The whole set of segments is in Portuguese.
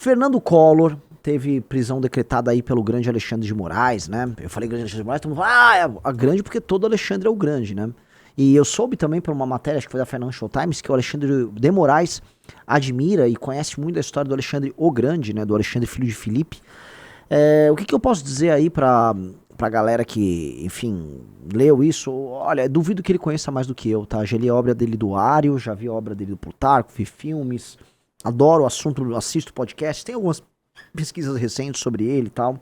Fernando Collor teve prisão decretada aí pelo grande Alexandre de Moraes, né? Eu falei grande Alexandre de Moraes, todo mundo fala, é a grande porque todo Alexandre é o grande, né? E eu soube também por uma matéria, acho que foi da Financial Times, que o Alexandre de Moraes admira e conhece muito da história do Alexandre o Grande, né? Do Alexandre filho de Filipe. O que eu posso dizer aí pra galera que, enfim, leu isso? Olha, duvido que ele conheça mais do que eu, tá? Já li a obra dele do Ário, já vi a obra dele do Plutarco, vi filmes, adoro o assunto, assisto podcast, tem algumas pesquisas recentes sobre ele e tal.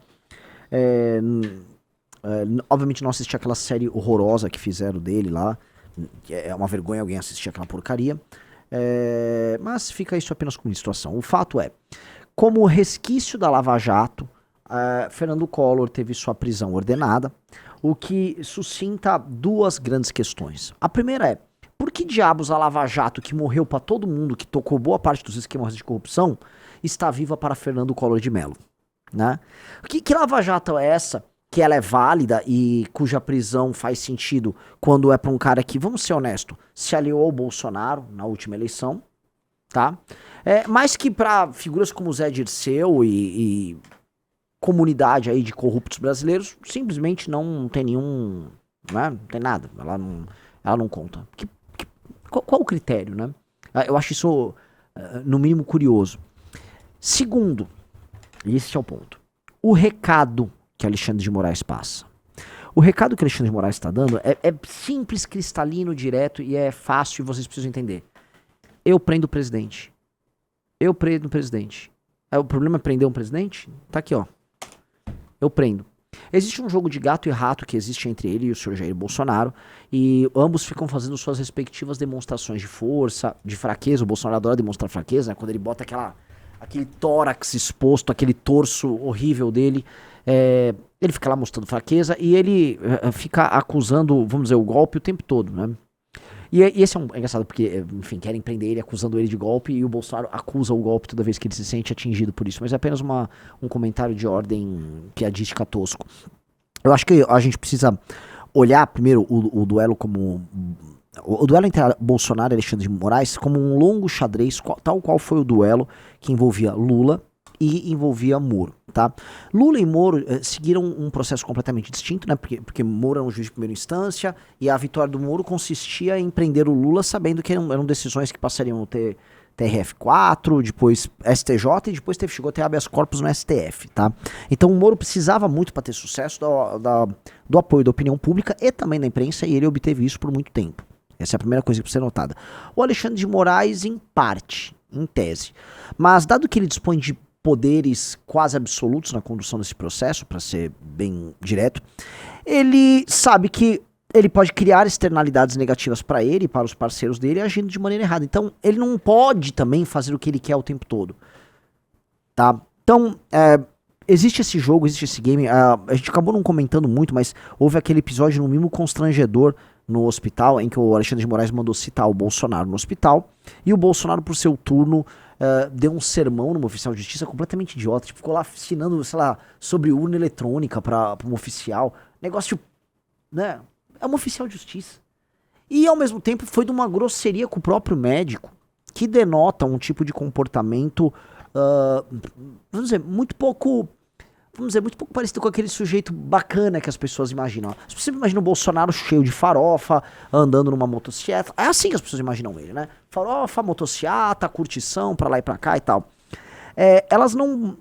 Obviamente não assisti aquela série horrorosa que fizeram dele lá, é uma vergonha alguém assistir aquela porcaria, mas fica isso apenas como situação. O fato é, como resquício da Lava Jato, Fernando Collor teve sua prisão ordenada, o que suscita duas grandes questões. A primeira é, por que diabos a Lava Jato, que morreu pra todo mundo, que tocou boa parte dos esquemas de corrupção, está viva para Fernando Collor de Mello, né? Que Lava Jato é essa, que ela é válida e cuja prisão faz sentido quando é pra um cara que, vamos ser honestos, se aliou ao Bolsonaro na última eleição, tá? Mais que pra figuras como Zé Dirceu e comunidade aí de corruptos brasileiros, simplesmente não tem nenhum, né? Não tem nada, ela não conta. Qual o critério, né? Eu acho isso, no mínimo, curioso. Segundo, e esse é o ponto, o recado que Alexandre de Moraes passa. O recado que Alexandre de Moraes está dando é simples, cristalino, direto e é fácil e vocês precisam entender. Eu prendo o presidente. Eu prendo o presidente. O problema é prender um presidente? Tá aqui, ó. Eu prendo. Existe um jogo de gato e rato que existe entre ele e o senhor Jair Bolsonaro, e ambos ficam fazendo suas respectivas demonstrações de força, de fraqueza. O Bolsonaro adora demonstrar fraqueza, né? Quando ele bota aquele tórax exposto, aquele torso horrível dele, ele fica lá mostrando fraqueza e ele fica acusando, vamos dizer, o golpe o tempo todo, né? E esse é engraçado porque, enfim, querem prender ele acusando ele de golpe e o Bolsonaro acusa o golpe toda vez que ele se sente atingido por isso. Mas é apenas um comentário de ordem piadística tosco. Eu acho que a gente precisa olhar primeiro o duelo como... O duelo entre Bolsonaro e Alexandre de Moraes como um longo xadrez, tal qual foi o duelo que envolvia Lula e envolvia Moro, tá? Lula e Moro seguiram um processo completamente distinto, né? Porque Moro era um juiz de primeira instância e a vitória do Moro consistia em prender o Lula sabendo que eram decisões que passariam no TRF4, depois STJ e depois chegou a ter habeas corpus no STF, tá? Então o Moro precisava muito para ter sucesso do apoio da opinião pública e também da imprensa e ele obteve isso por muito tempo. Essa é a primeira coisa que precisa ser notada. O Alexandre de Moraes, em parte, em tese. Mas dado que ele dispõe de poderes quase absolutos na condução desse processo, para ser bem direto, ele sabe que ele pode criar externalidades negativas para ele e para os parceiros dele agindo de maneira errada. Então, ele não pode também fazer o que ele quer o tempo todo. Tá? Então, existe esse jogo, existe esse game. A gente acabou não comentando muito, mas houve aquele episódio no mínimo constrangedor no hospital, em que o Alexandre de Moraes mandou citar o Bolsonaro no hospital, e o Bolsonaro, por seu turno, deu um sermão numa oficial de justiça completamente idiota, tipo, ficou lá ensinando, sei lá, sobre urna eletrônica pra um oficial, negócio, né, é uma oficial de justiça. E, ao mesmo tempo, foi de uma grosseria com o próprio médico, que denota um tipo de comportamento, vamos dizer, muito pouco parecido com aquele sujeito bacana que as pessoas imaginam. As pessoas imaginam o Bolsonaro cheio de farofa, andando numa motocicleta. É assim que as pessoas imaginam ele, né? Farofa, motocicleta, curtição, pra lá e pra cá e tal. Elas não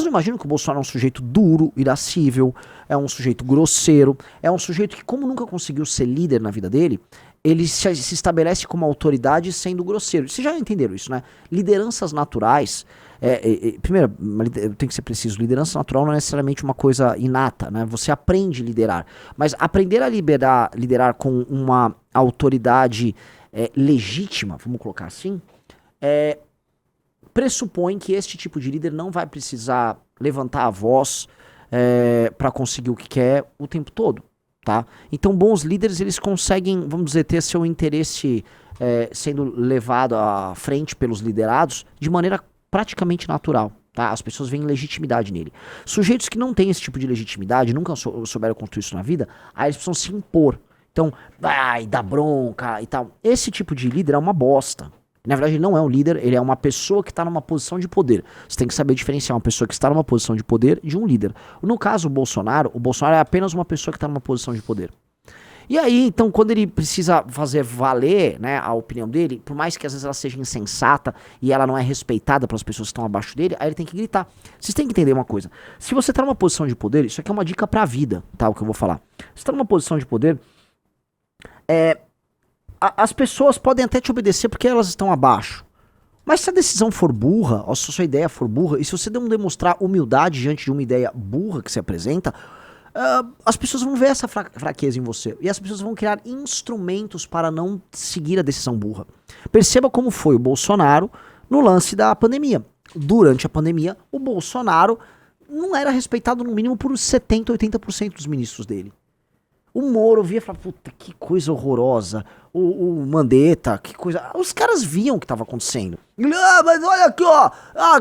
imaginam que o Bolsonaro é um sujeito duro, irascível, é um sujeito grosseiro, é um sujeito que, como nunca conseguiu ser líder na vida dele, ele se estabelece como autoridade sendo grosseiro. Vocês já entenderam isso, né? Lideranças naturais... primeiro, tem que ser preciso, liderança natural não é necessariamente uma coisa inata, né? Você aprende a liderar, mas aprender a liderar com uma autoridade legítima, vamos colocar assim, pressupõe que este tipo de líder não vai precisar levantar a voz para conseguir o que quer o tempo todo, tá? Então bons líderes, eles conseguem, vamos dizer, ter seu interesse sendo levado à frente pelos liderados de maneira praticamente natural, tá? As pessoas veem legitimidade nele. Sujeitos que não têm esse tipo de legitimidade, nunca souberam construir isso na vida, aí eles precisam se impor. Então, dá bronca e tal. Esse tipo de líder é uma bosta. Na verdade, ele não é um líder, ele é uma pessoa que está numa posição de poder. Você tem que saber diferenciar uma pessoa que está numa posição de poder de um líder. No caso, o Bolsonaro é apenas uma pessoa que está numa posição de poder. E aí, então, quando ele precisa fazer valer, né, a opinião dele, por mais que às vezes ela seja insensata e ela não é respeitada pelas pessoas que estão abaixo dele, aí ele tem que gritar. Vocês têm que entender uma coisa. Se você tá numa posição de poder, isso aqui é uma dica pra vida, tá? O que eu vou falar. Se você tá numa posição de poder, as pessoas podem até te obedecer porque elas estão abaixo. Mas se a decisão for burra, ou se a sua ideia for burra, e se você não demonstrar humildade diante de uma ideia burra que se apresenta, as pessoas vão ver essa fraqueza em você. E as pessoas vão criar instrumentos para não seguir a decisão burra. Perceba como foi o Bolsonaro no lance da pandemia. Durante a pandemia, o Bolsonaro não era respeitado no mínimo por 70%, 80% dos ministros dele. O Moro via e falava, puta, que coisa horrorosa. O Mandetta, que coisa... Os caras viam o que estava acontecendo. Mas olha aqui, ó.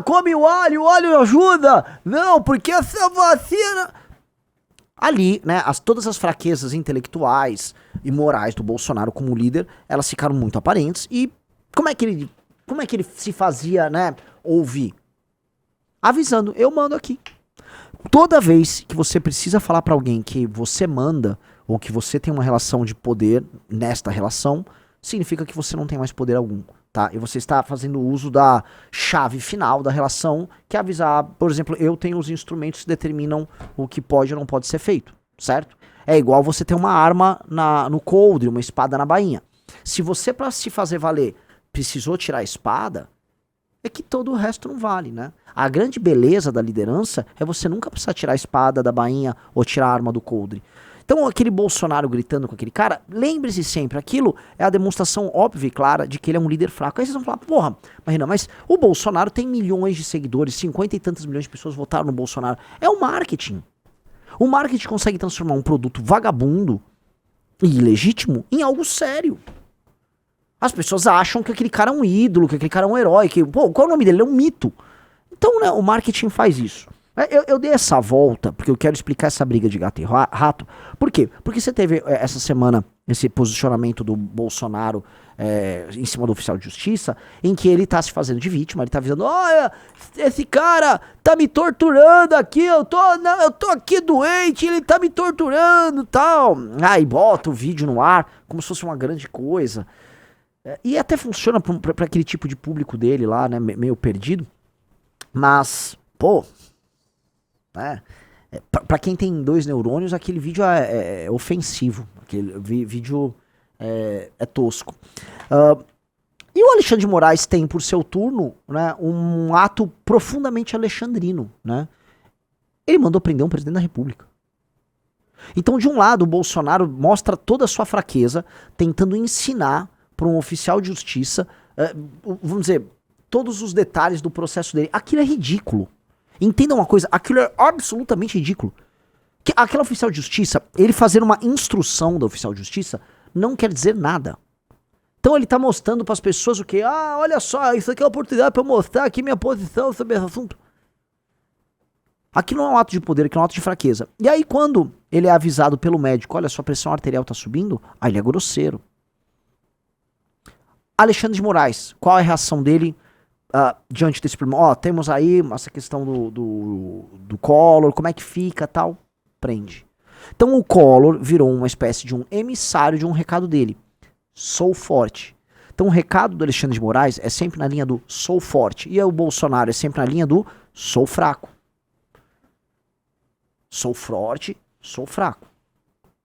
Come o óleo ajuda. Não, porque essa vacina... Ali, né, todas as fraquezas intelectuais e morais do Bolsonaro como líder, elas ficaram muito aparentes. E como é que ele se fazia, né, ouvir? Avisando, eu mando aqui. Toda vez que você precisa falar pra alguém que você manda, ou que você tem uma relação de poder nesta relação, significa que você não tem mais poder algum, tá? E você está fazendo uso da chave final da relação, que é avisar, por exemplo, eu tenho os instrumentos que determinam o que pode ou não pode ser feito, certo? É igual você ter uma arma no coldre, uma espada na bainha. Se você, pra se fazer valer, precisou tirar a espada, é que todo o resto não vale, né? A grande beleza da liderança é você nunca precisar tirar a espada da bainha ou tirar a arma do coldre. Então aquele Bolsonaro gritando com aquele cara, lembre-se sempre, aquilo é a demonstração óbvia e clara de que ele é um líder fraco. Aí vocês vão falar, porra, Marina, mas o Bolsonaro tem milhões de seguidores, 50 e tantas milhões de pessoas votaram no Bolsonaro. É o marketing. O marketing consegue transformar um produto vagabundo e ilegítimo em algo sério. As pessoas acham que aquele cara é um ídolo, que aquele cara é um herói, que, pô, qual é o nome dele? Ele é um mito. Então, né, o marketing faz isso. Eu dei essa volta porque eu quero explicar essa briga de gato e rato. Por quê? Porque você teve essa semana esse posicionamento do Bolsonaro em cima do oficial de justiça, em que ele tá se fazendo de vítima, ele tá avisando, olha, esse cara tá me torturando aqui, eu tô aqui doente, ele tá me torturando e tal. Aí bota o vídeo no ar como se fosse uma grande coisa. E até funciona pra aquele tipo de público dele lá, né, meio perdido. Mas, pô... Pra quem tem 2 neurônios, aquele vídeo é ofensivo. Aquele vídeo é tosco. E o Alexandre de Moraes tem, por seu turno, né, um ato profundamente alexandrino. Né? Ele mandou prender um presidente da República. Então, de um lado, o Bolsonaro mostra toda a sua fraqueza, tentando ensinar para um oficial de justiça, vamos dizer, todos os detalhes do processo dele. Aquilo é ridículo. Entenda uma coisa, aquilo é absolutamente ridículo. Aquele oficial de justiça, ele fazer uma instrução do oficial de justiça, não quer dizer nada. Então ele tá mostrando para as pessoas o que? Olha só, isso aqui é uma oportunidade para eu mostrar aqui minha posição sobre esse assunto. Aquilo não é um ato de poder, aquilo é um ato de fraqueza. E aí quando ele é avisado pelo médico, olha, sua pressão arterial tá subindo, aí ele é grosseiro. Alexandre de Moraes, qual é a reação dele? Diante desse problema, temos aí essa questão do Collor, como é que fica, tal, prende. Então o Collor virou uma espécie de um emissário de um recado dele, sou forte. Então o recado do Alexandre de Moraes é sempre na linha do sou forte, e o Bolsonaro é sempre na linha do sou fraco. Sou forte, sou fraco.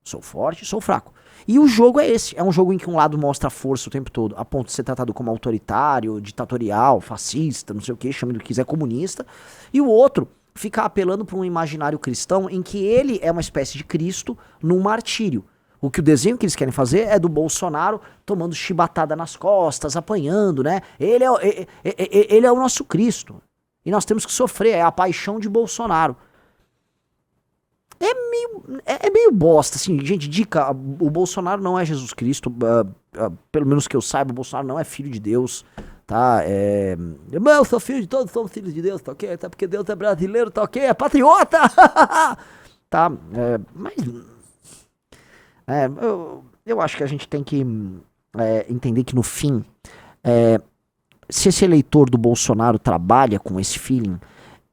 Sou forte, sou fraco. E o jogo é esse, é um jogo em que um lado mostra força o tempo todo, a ponto de ser tratado como autoritário, ditatorial, fascista, não sei o que, chame do que quiser, comunista, e o outro fica apelando para um imaginário cristão em que ele é uma espécie de Cristo num martírio. O que o desenho que eles querem fazer é do Bolsonaro tomando chibatada nas costas, apanhando, né? Ele é o nosso Cristo. E nós temos que sofrer, é a paixão de Bolsonaro. É meio bosta, assim, gente, dica, o Bolsonaro não é Jesus Cristo, pelo menos que eu saiba, o Bolsonaro não é filho de Deus, tá, eu sou filho de todos, somos filhos de Deus, tá ok, até porque Deus é brasileiro, tá ok, é patriota, tá, mas, eu acho que a gente tem que entender que no fim, se esse eleitor do Bolsonaro trabalha com esse feeling,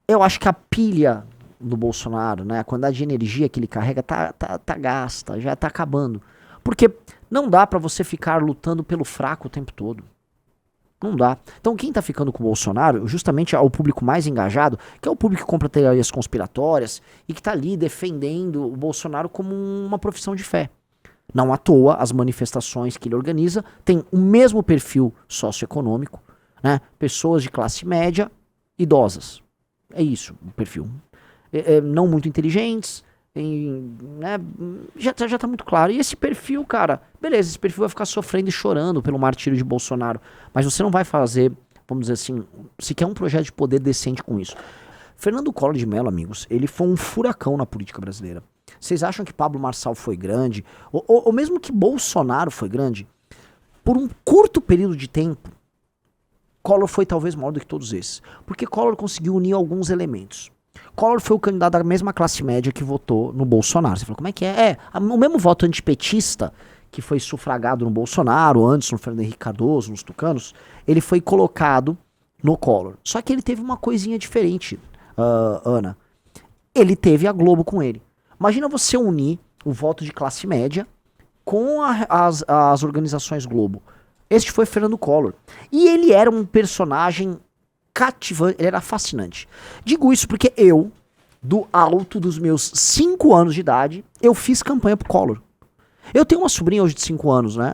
eu acho que a pilha do Bolsonaro, né, a quantidade de energia que ele carrega tá gasta, já tá acabando. Porque não dá pra você ficar lutando pelo fraco o tempo todo. Não dá. Então quem tá ficando com o Bolsonaro, justamente é o público mais engajado, que é o público que compra teorias conspiratórias e que tá ali defendendo o Bolsonaro como uma profissão de fé. Não à toa, as manifestações que ele organiza têm o mesmo perfil socioeconômico, né? Pessoas de classe média, idosas. É isso, o perfil. Não muito inteligentes, né? Já tá muito claro. E esse perfil, cara, beleza, esse perfil vai ficar sofrendo e chorando pelo martírio de Bolsonaro, mas você não vai fazer, vamos dizer assim, sequer um projeto de poder decente com isso. Fernando Collor de Mello, amigos, ele foi um furacão na política brasileira. Vocês acham que Pablo Marçal foi grande? Ou mesmo que Bolsonaro foi grande? Por um curto período de tempo, Collor foi talvez maior do que todos esses. Porque Collor conseguiu unir alguns elementos. Collor foi o candidato da mesma classe média que votou no Bolsonaro. Você falou, como é que é? O mesmo voto antipetista que foi sufragado no Bolsonaro, antes no Fernando Henrique Cardoso, nos tucanos, ele foi colocado no Collor. Só que ele teve uma coisinha diferente, Ana. Ele teve a Globo com ele. Imagina você unir o voto de classe média com as organizações Globo. Este foi Fernando Collor. E ele era um personagem cativante, ele era fascinante. Digo isso porque eu, do alto dos meus 5 anos de idade, eu fiz campanha pro Collor. Eu tenho uma sobrinha hoje de 5 anos, né?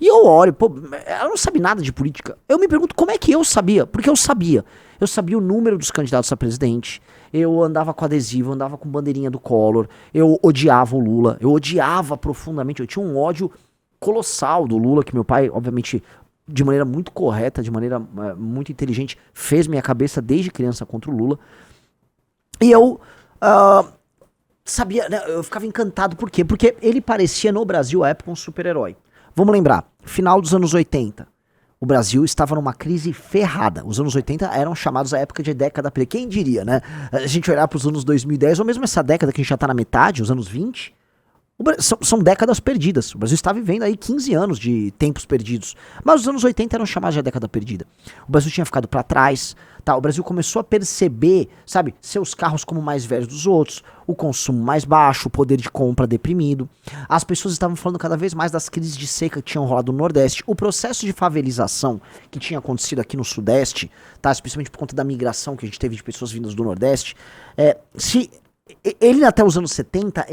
E eu olho, pô, ela não sabe nada de política. Eu me pergunto como é que eu sabia? Porque eu sabia. Eu sabia o número dos candidatos a presidente. Eu andava com adesivo, andava com bandeirinha do Collor. Eu odiava o Lula. Eu odiava profundamente. Eu tinha um ódio colossal do Lula, que meu pai, obviamente, de maneira muito correta, de maneira muito inteligente, fez minha cabeça desde criança contra o Lula. E eu sabia, né, eu ficava encantado. Por quê? Porque ele parecia no Brasil, à época, um super-herói. Vamos lembrar, final dos anos 80, o Brasil estava numa crise ferrada. Os anos 80 eram chamados a época de década perdida. Quem diria, né? A gente olhar para os anos 2010, ou mesmo essa década que a gente já está na metade, os anos 20, são décadas perdidas. O Brasil está vivendo aí 15 anos de tempos perdidos. Mas os anos 80 eram chamados de década perdida. O Brasil tinha ficado para trás, tá? O Brasil começou a perceber, sabe, seus carros como mais velhos dos outros, o consumo mais baixo, o poder de compra deprimido. As pessoas estavam falando cada vez mais das crises de seca que tinham rolado no Nordeste. O processo de favelização que tinha acontecido aqui no Sudeste, tá? Especialmente por conta da migração que a gente teve de pessoas vindas do Nordeste. Ele até os anos 70,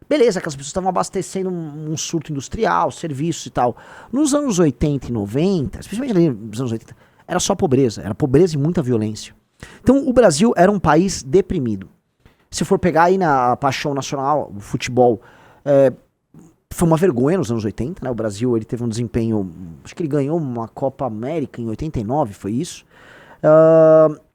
beleza, aquelas pessoas estavam abastecendo um surto industrial, serviços e tal. Nos anos 80 e 90, especialmente ali nos anos 80, era só pobreza. Era pobreza e muita violência. Então o Brasil era um país deprimido. Se for pegar aí na paixão nacional, o futebol, foi uma vergonha nos anos 80, né? O Brasil, ele teve um desempenho, acho que ele ganhou uma Copa América em 89, foi isso.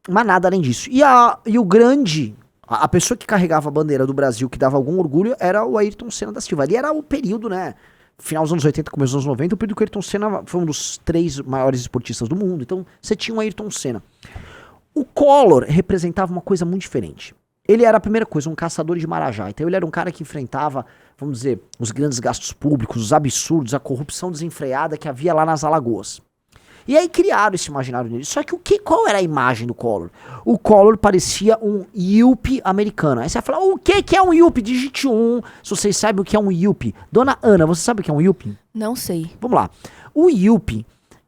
Mas nada além disso. E o grande... A pessoa que carregava a bandeira do Brasil, que dava algum orgulho, era o Ayrton Senna da Silva. Ali era o período, né? Final dos anos 80, começo dos anos 90, o período que o Ayrton Senna foi um dos 3 maiores esportistas do mundo. Então, você tinha o Ayrton Senna. O Collor representava uma coisa muito diferente. Ele era, a primeira coisa, um caçador de marajá. Então, ele era um cara que enfrentava, vamos dizer, os grandes gastos públicos, os absurdos, a corrupção desenfreada que havia lá nas Alagoas. E aí criaram esse imaginário nele. Só que qual era a imagem do Collor? O Collor parecia um Yuppie americano. Aí você vai falar, o que é um Yuppie? Digite 1, se vocês sabem o que é um Yuppie. Dona Ana, você sabe o que é um Yuppie? Não sei. Vamos lá. O Yuppie,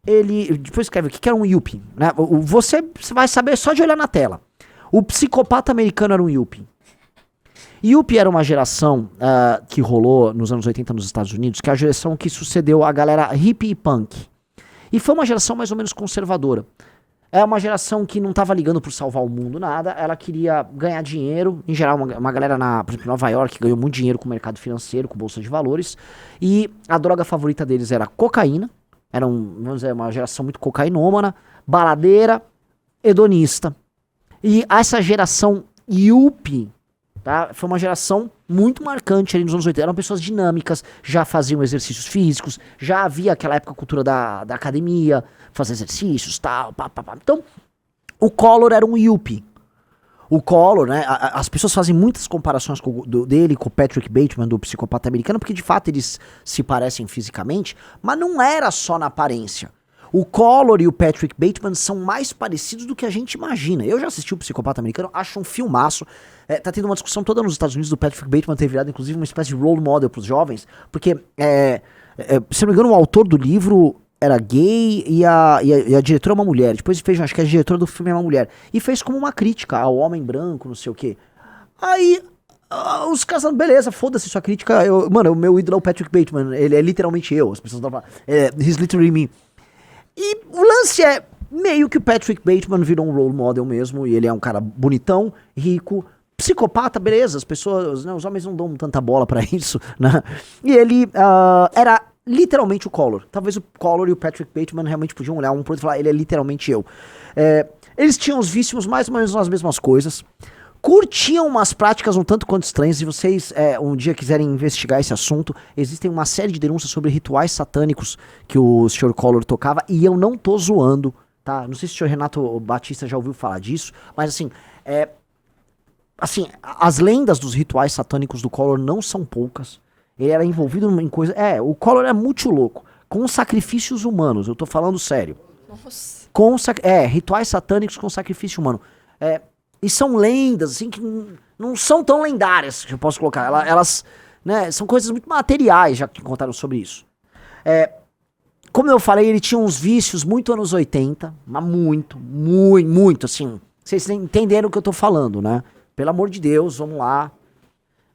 ele... Depois escreve o que é um Yuppie. Né? Você vai saber só de olhar na tela. O psicopata americano era um Yuppie. Yuppie era uma geração que rolou nos anos 80 nos Estados Unidos, que é a geração que sucedeu a galera hippie e punk. E foi uma geração mais ou menos conservadora. É uma geração que não estava ligando por salvar o mundo, nada. Ela queria ganhar dinheiro. Em geral, uma galera, por exemplo, em Nova York, ganhou muito dinheiro com o mercado financeiro, com bolsa de valores. E a droga favorita deles era cocaína. Era vamos dizer, uma geração muito cocainômana, baladeira, hedonista. E essa geração yuppie, tá? Foi uma geração muito marcante ali nos anos 80. Eram pessoas dinâmicas, já faziam exercícios físicos, já havia aquela época a cultura da academia, fazer exercícios, tal, pá. Então, o Collor era um yuppie. O Collor, né, as pessoas fazem muitas comparações dele com o Patrick Bateman, do psicopata americano, porque de fato eles se parecem fisicamente, mas não era só na aparência. O Collor e o Patrick Bateman são mais parecidos do que a gente imagina. Eu já assisti o Psicopata Americano, acho um filmaço. Tá tendo uma discussão toda nos Estados Unidos do Patrick Bateman ter virado, inclusive, uma espécie de role model pros jovens, porque, se não me engano, o autor do livro era gay e a diretora é uma mulher. Depois fez, acho que a diretora do filme é uma mulher. E fez como uma crítica ao homem branco, não sei o quê. Aí, os caras falam, beleza, foda-se sua crítica. Mano, o meu ídolo é o Patrick Bateman. Ele é literalmente eu. As pessoas estão falando, he's literally me. E o lance é, meio que o Patrick Bateman virou um role model mesmo. E ele é um cara bonitão, rico, psicopata, beleza. As pessoas, né, os homens não dão tanta bola pra isso, né? E ele era literalmente o Collor. Talvez o Collor e o Patrick Bateman realmente podiam olhar um pro outro e falar, ele é literalmente eu. Eles tinham os vícios mais ou menos nas mesmas coisas. Curtiam umas práticas um tanto quanto estranhas. Se vocês um dia quiserem investigar esse assunto, existem uma série de denúncias sobre rituais satânicos que o Sr. Collor tocava, e eu não tô zoando, tá? Não sei se o Sr. Renato Batista já ouviu falar disso, mas assim, as lendas dos rituais satânicos do Collor não são poucas. Ele era envolvido em coisa... o Collor é muito louco. Com sacrifícios humanos, eu tô falando sério. Nossa. Rituais satânicos com sacrifício humano. E são lendas, assim, que não são tão lendárias, que eu posso colocar. Elas, né, são coisas muito materiais, já que contaram sobre isso. Como eu falei, ele tinha uns vícios muito anos 80, mas muito, assim. Vocês entenderam o que eu tô falando, né? Pelo amor de Deus, vamos lá.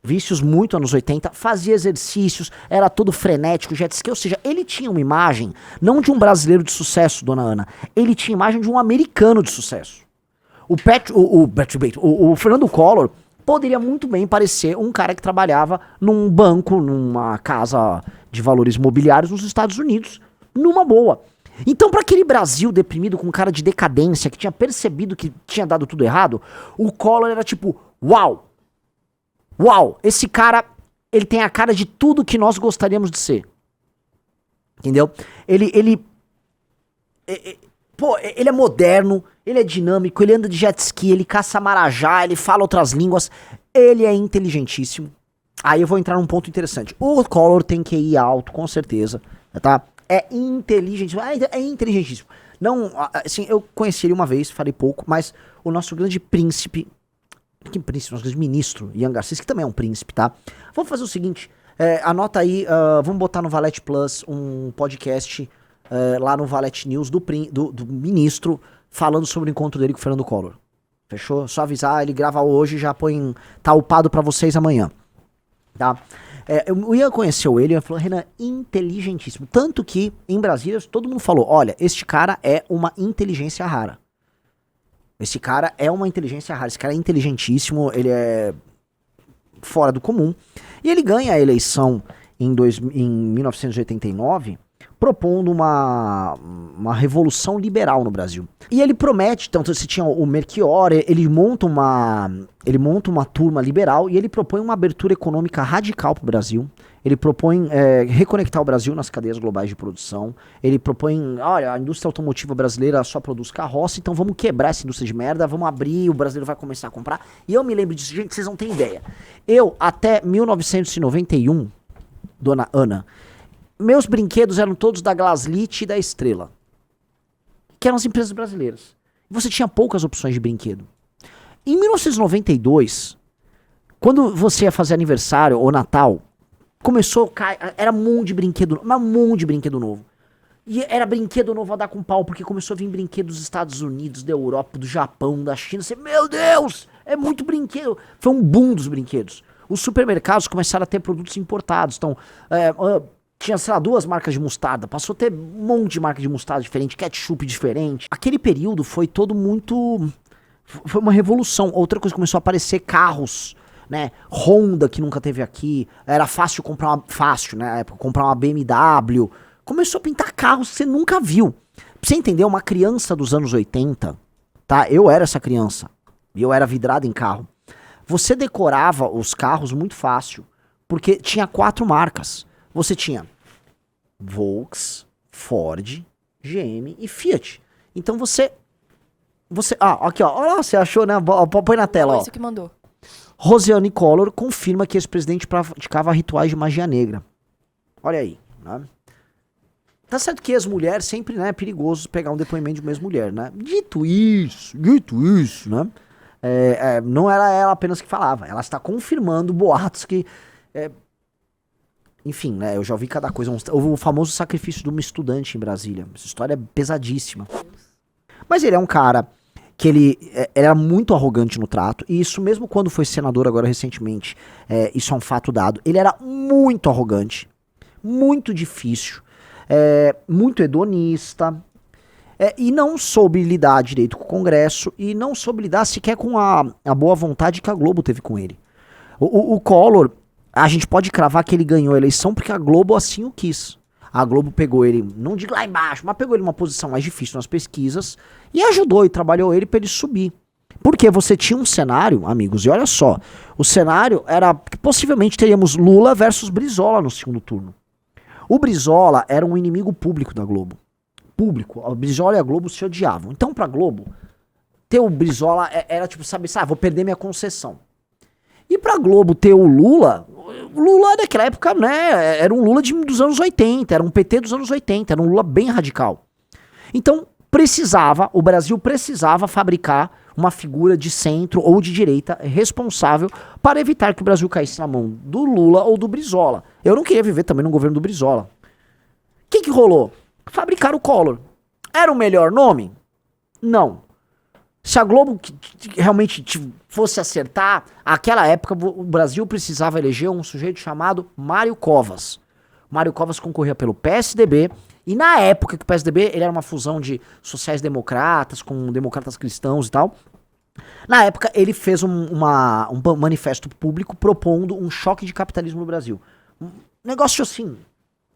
Vícios muito anos 80, fazia exercícios, era todo frenético, jet ski, ou seja, ele tinha uma imagem, não de um brasileiro de sucesso, dona Ana, ele tinha a imagem de um americano de sucesso. O Fernando Collor poderia muito bem parecer um cara que trabalhava num banco, numa casa de valores imobiliários nos Estados Unidos, numa boa. Então, para aquele Brasil deprimido com cara de decadência, que tinha percebido que tinha dado tudo errado, o Collor era tipo, uau, esse cara, ele tem a cara de tudo que nós gostaríamos de ser. Entendeu? Ele é moderno, ele é dinâmico, ele anda de jet ski, ele caça marajá, ele fala outras línguas, ele é inteligentíssimo. Aí eu vou entrar num ponto interessante. O Collor tem QI alto, com certeza, tá? É inteligentíssimo. Não, assim, eu conheci ele uma vez, falei pouco, mas o nosso grande príncipe... Que príncipe? Nosso grande ministro, Ian Garcês, que também é um príncipe, tá? Vamos fazer o seguinte, anota aí, vamos botar no Valete Plus um podcast lá no Valete News do ministro falando sobre o encontro dele com o Fernando Collor. Fechou? Só avisar, ele grava hoje, já põe, tá upado pra vocês amanhã, tá? O Ian conheceu ele e falou, Renan, inteligentíssimo. Tanto que, em Brasília, todo mundo falou, olha, este cara é uma inteligência rara. Esse cara é uma inteligência rara, esse cara é inteligentíssimo, ele é fora do comum. E ele ganha a eleição em 1989, propondo uma revolução liberal no Brasil. E ele promete, então você tinha o Melchior, ele monta uma turma liberal e ele propõe uma abertura econômica radical para o Brasil. Ele propõe reconectar o Brasil nas cadeias globais de produção. Ele propõe, olha, a indústria automotiva brasileira só produz carroça, então vamos quebrar essa indústria de merda, vamos abrir, o brasileiro vai começar a comprar. E eu me lembro disso, gente, vocês não têm ideia. Eu, até 1991, dona Ana, meus brinquedos eram todos da Glaslit e da Estrela, que eram as empresas brasileiras. Você tinha poucas opções de brinquedo. Em 1992, quando você ia fazer aniversário ou Natal, começou a cair, era um monte de brinquedo novo. E era brinquedo novo a dar com pau, porque começou a vir brinquedos dos Estados Unidos, da Europa, do Japão, da China. Você, meu Deus, é muito brinquedo. Foi um boom dos brinquedos. Os supermercados começaram a ter produtos importados. Então, tinha, sei lá, 2 marcas de mostarda. Passou a ter um monte de marca de mostarda diferente, ketchup diferente. Aquele período foi todo muito... Foi uma revolução. Outra coisa, começou a aparecer carros, né? Honda, que nunca teve aqui. Era fácil comprar na época, comprar uma BMW. Começou a pintar carros que você nunca viu. Pra você entender, uma criança dos anos 80, tá? Eu era essa criança. E eu era vidrado em carro. Você decorava os carros muito fácil, porque tinha 4 marcas. Você tinha Volks, Ford, GM e Fiat. Então você... aqui, ó. Olha lá, você achou, né? Põe na tela, ó. Isso que mandou. Rosiane Collor confirma que esse presidente praticava rituais de magia negra. Olha aí, né? Tá certo que ex-mulher sempre, né, é perigoso pegar um depoimento de uma ex-mulher, né? Dito isso, né? Não era ela apenas que falava, ela está confirmando boatos que... enfim, né, eu já ouvi cada coisa. Houve o famoso sacrifício de uma estudante em Brasília. Essa história é pesadíssima. Mas ele é um cara que ele era muito arrogante no trato, e isso mesmo quando foi senador agora recentemente, isso é um fato dado. Ele era muito arrogante, muito difícil, muito hedonista, e não soube lidar direito com o Congresso, e não soube lidar sequer com a boa vontade que a Globo teve com ele. O Collor, a gente pode cravar que ele ganhou a eleição porque a Globo assim o quis. A Globo pegou ele, não digo lá embaixo, mas pegou ele numa posição mais difícil nas pesquisas e ajudou e trabalhou ele para ele subir. Porque você tinha um cenário, amigos, e olha só, o cenário era que possivelmente teríamos Lula versus Brizola no segundo turno. O Brizola era um inimigo público da Globo. Público. O Brizola e a Globo se odiavam. Então, pra Globo, ter o Brizola era tipo, sabe, vou perder minha concessão. E pra Globo ter o Lula naquela época, né, era um Lula dos anos 80, era um PT dos anos 80, era um Lula bem radical. Então, o Brasil precisava fabricar uma figura de centro ou de direita responsável para evitar que o Brasil caísse na mão do Lula ou do Brizola. Eu não queria viver também no governo do Brizola. O que rolou? Fabricaram o Collor. Era o melhor nome? Não. Se a Globo realmente fosse acertar, naquela época o Brasil precisava eleger um sujeito chamado Mário Covas. Mário Covas concorria pelo PSDB, e na época que o PSDB ele era uma fusão de sociais-democratas com democratas cristãos e tal, na época ele fez um manifesto público propondo um choque de capitalismo no Brasil. Um negócio assim,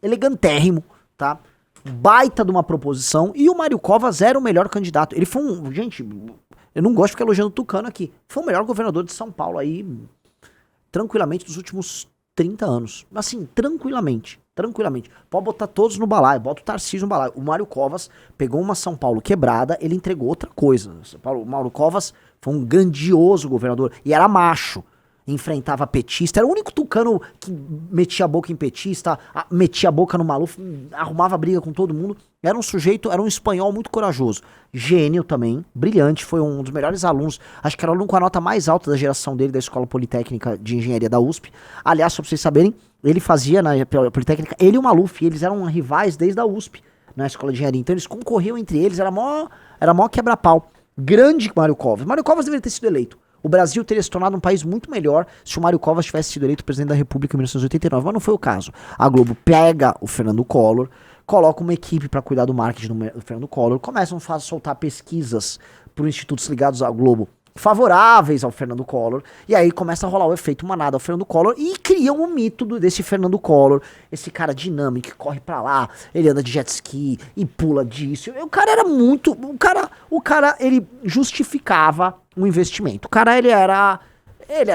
elegantérrimo, tá? Baita de uma proposição, e o Mário Covas era o melhor candidato. Ele foi gente, eu não gosto de ficar elogiando o Tucano aqui, foi o melhor governador de São Paulo aí, tranquilamente, dos últimos 30 anos. Assim, tranquilamente. Pode botar todos no balaio, bota o Tarcísio no balaio. O Mário Covas pegou uma São Paulo quebrada, ele entregou outra coisa. O Mário Covas foi um grandioso governador, e era macho. Enfrentava petista, era o único tucano que metia a boca em petista, metia a boca no Maluf, arrumava briga com todo mundo. Era um espanhol muito corajoso. Gênio também, brilhante, foi um dos melhores alunos, acho que era o aluno com a nota mais alta da geração dele, da Escola Politécnica de Engenharia da USP. Aliás, só pra vocês saberem, ele fazia na Politécnica, ele e o Maluf, eles eram rivais desde a USP, na Escola de Engenharia, então eles concorriam entre eles, era mó quebra-pau. Grande Mário Covas. Mário Covas deveria ter sido eleito. O Brasil teria se tornado um país muito melhor se o Mário Covas tivesse sido eleito presidente da República em 1989, mas não foi o caso. A Globo pega o Fernando Collor, coloca uma equipe para cuidar do marketing do Fernando Collor, começam a soltar pesquisas por institutos ligados à Globo favoráveis ao Fernando Collor, e aí começa a rolar o efeito manada ao Fernando Collor, e criam um mito desse Fernando Collor, esse cara dinâmico que corre pra lá, ele anda de jet ski e pula disso. O cara era muito... O cara ele justificava o investimento. O cara, ele era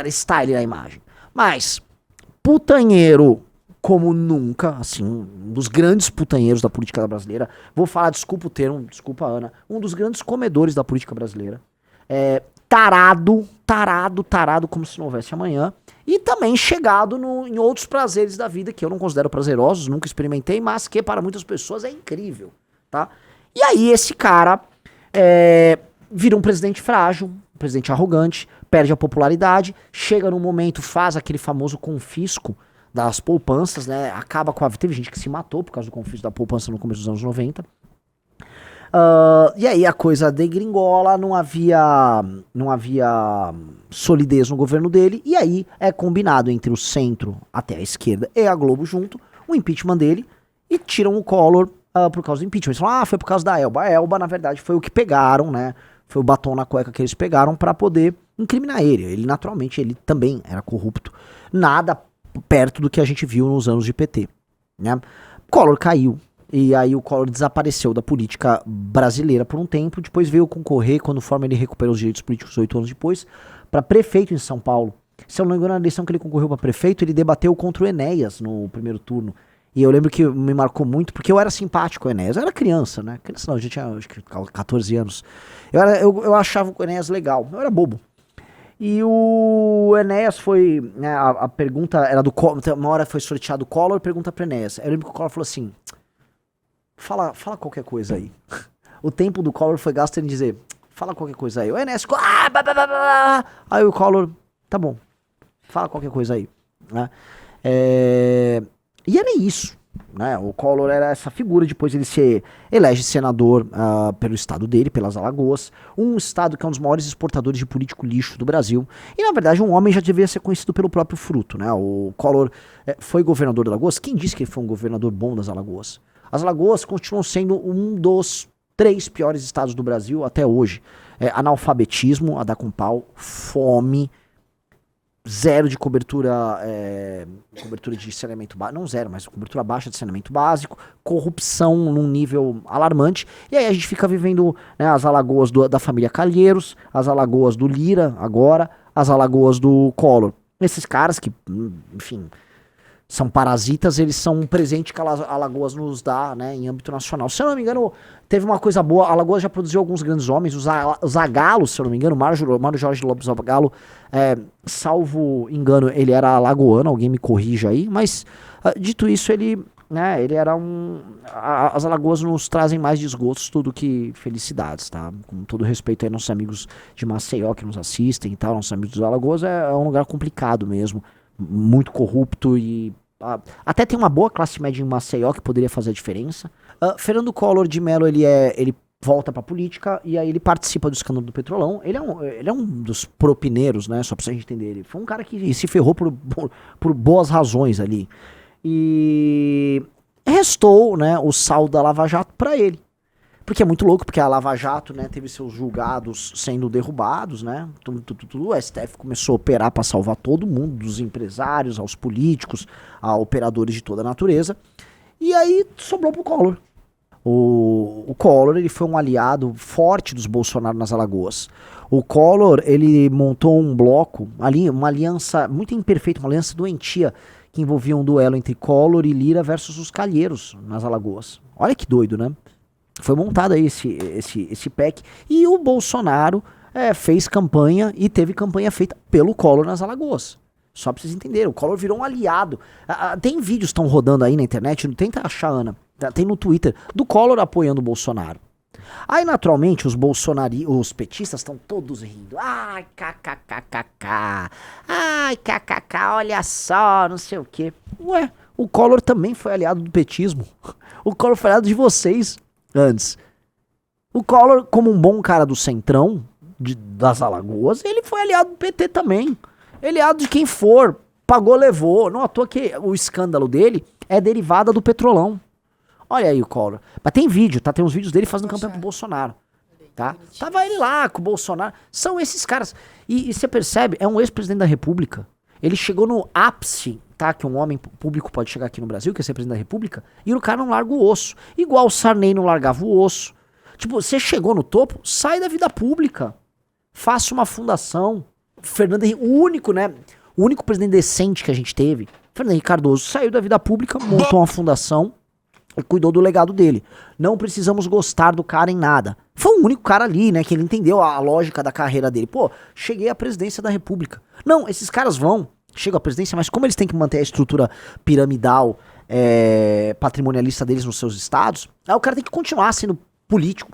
style na imagem. Mas, putanheiro como nunca, assim, um dos grandes putanheiros da política brasileira, vou falar, desculpa o termo, desculpa Ana, um dos grandes comedores da política brasileira, tarado, como se não houvesse amanhã, e também chegado em outros prazeres da vida, que eu não considero prazerosos, nunca experimentei, mas que para muitas pessoas é incrível, tá? E aí esse cara vira um presidente frágil, um presidente arrogante, perde a popularidade, chega num momento, faz aquele famoso confisco das poupanças, né? Acaba com teve gente que se matou por causa do confisco da poupança no começo dos anos 90. E aí a coisa degringola, não havia solidez no governo dele, e aí é combinado entre o centro até a esquerda e a Globo junto, o impeachment dele, e tiram o Collor por causa do impeachment. Eles falam, foi por causa da Elba. A Elba, na verdade, foi o que pegaram, né? Foi o batom na cueca que eles pegaram pra poder incriminar ele. Ele, naturalmente, ele também era corrupto. Nada perto do que a gente viu nos anos de PT, né? Collor caiu. E aí o Collor desapareceu da política brasileira por um tempo, depois veio concorrer, quando forma ele recuperou os direitos políticos 8 anos depois, para prefeito em São Paulo. Se eu não me engano, na eleição que ele concorreu para prefeito, ele debateu contra o Enéas no primeiro turno. E eu lembro que me marcou muito, porque eu era simpático ao Enéas, eu era criança, né? Criança não, eu já tinha acho que 14 anos. Eu achava o Enéas legal, eu era bobo. E o Enéas foi, né, a pergunta era do Collor, uma hora foi sorteado o Collor, pergunta para Enéas. Eu lembro que o Collor falou assim... fala qualquer coisa aí. O tempo do Collor foi gasto em dizer, fala qualquer coisa aí. O Enéas, aí o Collor, tá bom, fala qualquer coisa aí. Né? E era isso. Né? O Collor era essa figura, depois ele se elege senador pelo estado dele, pelas Alagoas, um estado que é um dos maiores exportadores de político lixo do Brasil, e na verdade um homem já devia ser conhecido pelo próprio fruto, né? O Collor foi governador das Alagoas. Quem disse que ele foi um governador bom das Alagoas? As Alagoas continuam sendo um dos 3 piores estados do Brasil até hoje. Analfabetismo, a dar com pau, fome, zero de cobertura de saneamento básico, não zero, mas cobertura baixa de saneamento básico, corrupção num nível alarmante, e aí a gente fica vivendo, né, as Alagoas da família Calheiros, as Alagoas do Lira agora, as Alagoas do Collor. Esses caras que, enfim, são parasitas, eles são um presente que a Alagoas nos dá, né, em âmbito nacional. Se eu não me engano, teve uma coisa boa, a Alagoas já produziu alguns grandes homens, o Zagallo, se eu não me engano, Mário Jorge Lopes Zagallo, salvo engano, ele era alagoano, alguém me corrija aí, mas dito isso, ele era as Alagoas nos trazem mais desgostos do que felicidades, tá? Com todo respeito aí nossos amigos de Maceió que nos assistem e tal, nossos amigos dos Alagoas, é um lugar complicado mesmo, muito corrupto e até tem uma boa classe média em Maceió que poderia fazer a diferença. Fernando Collor de Mello, ele volta pra política e aí ele participa do escândalo do Petrolão. Ele é um dos propineiros, né? Só pra gente entender. Ele foi um cara que se ferrou por boas razões ali. E restou, né, o saldo da Lava Jato pra ele. Porque é muito louco, porque a Lava Jato, né, teve seus julgados sendo derrubados, né? O STF começou a operar para salvar todo mundo, dos empresários, aos políticos, a operadores de toda a natureza. E aí sobrou pro Collor. O Collor, ele foi um aliado forte dos Bolsonaro nas Alagoas. O Collor, ele montou um bloco, ali, uma aliança muito imperfeita, uma aliança doentia, que envolvia um duelo entre Collor e Lira versus os Calheiros nas Alagoas. Olha que doido, né? Foi montado aí esse PEC e o Bolsonaro fez campanha e teve campanha feita pelo Collor nas Alagoas. Só pra vocês entenderem, o Collor virou um aliado. Tem vídeos que estão rodando aí na internet, não tenta achar, Ana, tem no Twitter, do Collor apoiando o Bolsonaro. Aí, naturalmente, os petistas estão todos rindo. Ai, kkkk. Ai, kkk, olha só, não sei o quê. Ué, o Collor também foi aliado do petismo. O Collor foi aliado de vocês antes. O Collor, como um bom cara do centrão, das Alagoas, ele foi aliado do PT também. Ele é aliado de quem for, pagou, levou. Não à toa que o escândalo dele é derivada do Petrolão. Olha aí o Collor. Mas tem vídeo, tá? Tem uns vídeos dele fazendo campanha pro Bolsonaro. Tá? Tava ele lá com o Bolsonaro. São esses caras. E você percebe, é um ex-presidente da República. Ele chegou no ápice, tá? Que um homem público pode chegar aqui no Brasil, que é ser presidente da República, e o cara não larga o osso. Igual o Sarney não largava o osso. Tipo, você chegou no topo, sai da vida pública. Faça uma fundação. Fernando Henrique, o único presidente decente que a gente teve, Fernando Henrique Cardoso, saiu da vida pública, montou uma fundação e cuidou do legado dele. Não precisamos gostar do cara em nada. Foi o único cara ali, né, que ele entendeu a lógica da carreira dele. Pô, cheguei à presidência da República. Não, esses caras chegam à presidência, mas como eles têm que manter a estrutura piramidal, patrimonialista deles nos seus estados, aí o cara tem que continuar sendo político.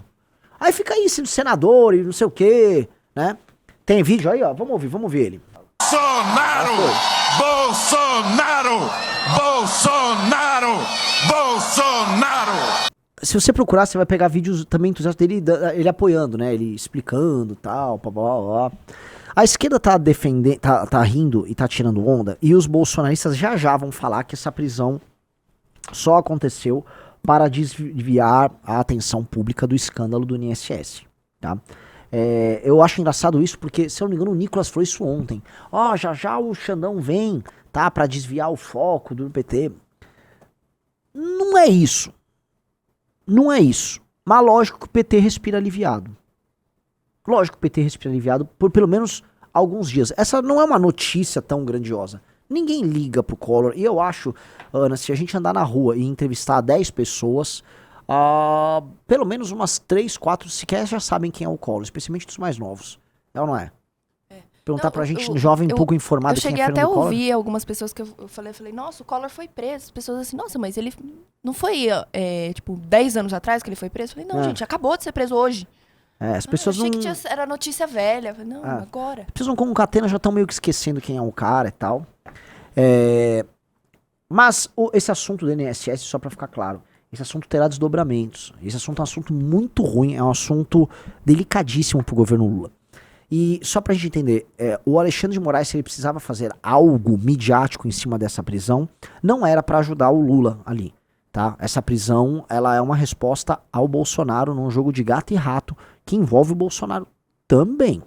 Aí fica aí sendo senador e não sei o quê, né? Tem vídeo aí, ó, vamos ouvir ele. Bolsonaro! Bolsonaro! Bolsonaro! Bolsonaro! Se você procurar, você vai pegar vídeos também entusiastas dele, ele apoiando, né? Ele explicando, tal, blá, blá, blá. A esquerda tá defendendo, tá rindo e tá tirando onda, e os bolsonaristas já vão falar que essa prisão só aconteceu para desviar a atenção pública do escândalo do INSS, tá? Eu acho engraçado isso porque, se eu não me engano, o Nicolas falou isso ontem. Já o Xandão vem, tá, pra desviar o foco do PT. Não é isso. Não é isso. Mas lógico que o PT respira aliviado. Lógico que o PT respira aliviado por pelo menos alguns dias. Essa não é uma notícia tão grandiosa. Ninguém liga pro Collor. E eu acho, Ana, se a gente andar na rua e entrevistar 10 pessoas... pelo menos umas 3, 4 sequer já sabem quem é o Collor, especialmente dos mais novos. É ou não é? perguntar Não, pra gente, eu- jovem eu- pouco informado, Eu quem cheguei é até a Fernando Collor. ouvir algumas pessoas que eu falei, nossa, o Collor foi preso. As pessoas assim, nossa, mas ele não foi, tipo, 10 anos atrás que ele foi preso? Eu falei, não, gente, acabou de ser preso hoje. As Eu pessoas achei não... que era notícia velha. Eu falei, não, agora. As pessoas não concatena, já estão meio que esquecendo quem é o cara e tal. Mas esse assunto do INSS, só pra ficar claro, esse assunto terá desdobramentos. Esse assunto é um assunto muito ruim, é um assunto delicadíssimo pro governo Lula. E só pra gente entender, o Alexandre de Moraes, se ele precisava fazer algo midiático em cima dessa prisão, não era pra ajudar o Lula ali, tá? Essa prisão, ela é uma resposta ao Bolsonaro num jogo de gato e rato que envolve o Bolsonaro também,